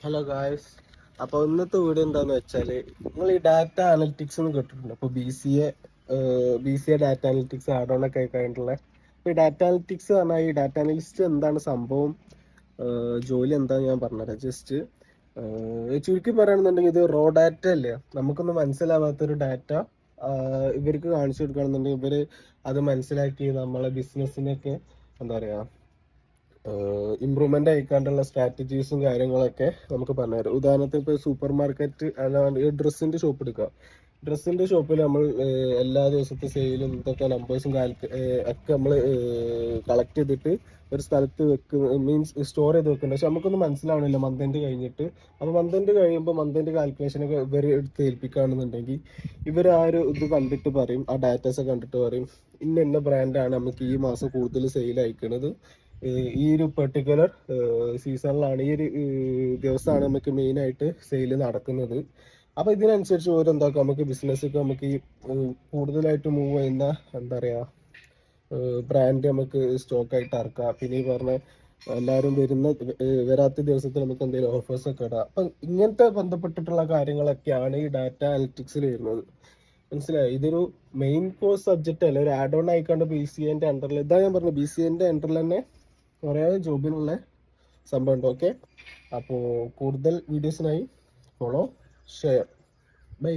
Hello guys. അപ്പോൾ ഇന്നത്തെ video എന്താണെന്ന് വെച്ചാൽ, നിങ്ങൾ ഈ ഡാറ്റ അനലിറ്റിക്സ് എന്ന് കേട്ടിട്ടുണ്ട്. അപ്പോൾ B C A data analytics add on ഒക്കെ കഴിഞ്ഞിട്ടുള്ള. അപ്പോൾ ഈ ഡാറ്റ അനലിറ്റിക്സ് പറഞ്ഞാൽ ഈ ഡാറ്റ അനലിസ്റ്റ് എന്താണ് സംഭവം, ജോലി എന്താണെന്ന് ഞാൻ പറഞ്ഞുതരാം. ജസ്റ്റ് ചുരുക്കി പറയുകയാണെന്നുണ്ടെങ്കിൽ, ഇത് റോ ഡാറ്റ അല്ലേ, നമുക്കൊന്നും മനസ്സിലാവാത്തൊരു ഡാറ്റ ഇവർക്ക് കാണിച്ചു കൊടുക്കുകയാണെന്നുണ്ടെങ്കിൽ ഇവർ അത് മനസ്സിലാക്കി നമ്മളെ ബിസിനസ്സിനൊക്കെ എന്താ പറയുക ഇമ്പ്രൂവ്മെന്റ് ആയിക്കാണ്ടുള്ള സ്ട്രാറ്റജീസും കാര്യങ്ങളൊക്കെ നമുക്ക് പറഞ്ഞുതരാം. ഉദാഹരണത്തിന് ഇപ്പോൾ സൂപ്പർ മാർക്കറ്റ് അല്ലാണ്ട് ഈ ഡ്രസ്സിന്റെ ഷോപ്പ് എടുക്കുക. ഡ്രസ്സിന്റെ ഷോപ്പിൽ നമ്മൾ എല്ലാ ദിവസത്തെ സെയിലും ഇതൊക്കെ നമ്പേഴ്സും ഒക്കെ നമ്മൾ കളക്ട് ചെയ്തിട്ട് ഒരു സ്ഥലത്ത് മീൻസ് സ്റ്റോർ ചെയ്ത് വെക്കുന്നുണ്ട്. പക്ഷെ നമുക്കൊന്നും മനസ്സിലാവണില്ല മന്ത് എൻഡ് കഴിഞ്ഞിട്ട്. അപ്പോൾ മന്ത് എൻഡ് കഴിയുമ്പോൾ മന്ത് എൻഡ് കാൽക്കുലേഷനൊക്കെ ഇവർ എടുത്ത് ഏൽപ്പിക്കുകയാണെന്നുണ്ടെങ്കിൽ ഇവർ ആ ഒരു ഇത് കണ്ടിട്ട് പറയും, ആ ഡാറ്റാസ് കണ്ടിട്ട് പറയും, ഇന്ന ബ്രാൻഡാണ് നമുക്ക് ഈ മാസം കൂടുതൽ സെയിൽ അയക്കുന്നത്, ഈ ഒരു പെർട്ടിക്കുലർ സീസണിലാണ്, ഈ ഒരു ദിവസമാണ് നമുക്ക് മെയിൻ ആയിട്ട് സെയിൽ നടക്കുന്നത്. അപ്പൊ ഇതിനനുസരിച്ച് ഓരോന്താക്കാം നമുക്ക് ബിസിനസ്സൊക്കെ നമുക്ക് ഈ കൂടുതലായിട്ട് മൂവ് ചെയ്യുന്ന എന്താ പറയാ ബ്രാൻഡ് നമുക്ക് സ്റ്റോക്ക് ആയിട്ട് ഇറക്കാം. പിന്നെ ഈ പറഞ്ഞ എല്ലാവരും വരാത്ത ദിവസത്തിൽ നമുക്ക് എന്തെങ്കിലും ഓഫേഴ്സ് ഒക്കെ ഇടാം. അപ്പൊ ഇങ്ങനത്തെ ബന്ധപ്പെട്ടിട്ടുള്ള കാര്യങ്ങളൊക്കെയാണ് ഈ ഡാറ്റ അനലിറ്റിക്സിൽ വരുന്നത്. മനസ്സിലായി? ഇതൊരു മെയിൻ കോഴ്സ് സബ്ജക്റ്റ് അല്ല, ഒരു ആഡ് ഓൺ ആയിക്കാണ്ട് BCA അണ്ടറിൽ, ഇതാ ഞാൻ പറഞ്ഞു, BCA അണ്ടറിൽ തന്നെ കുറേ ജോബിനുള്ള സംഭവം ഉണ്ട്. ഓക്കെ, അപ്പോൾ കൂടുതൽ വീഡിയോസിനായി ഫോളോ, ഷെയർ, ബൈ.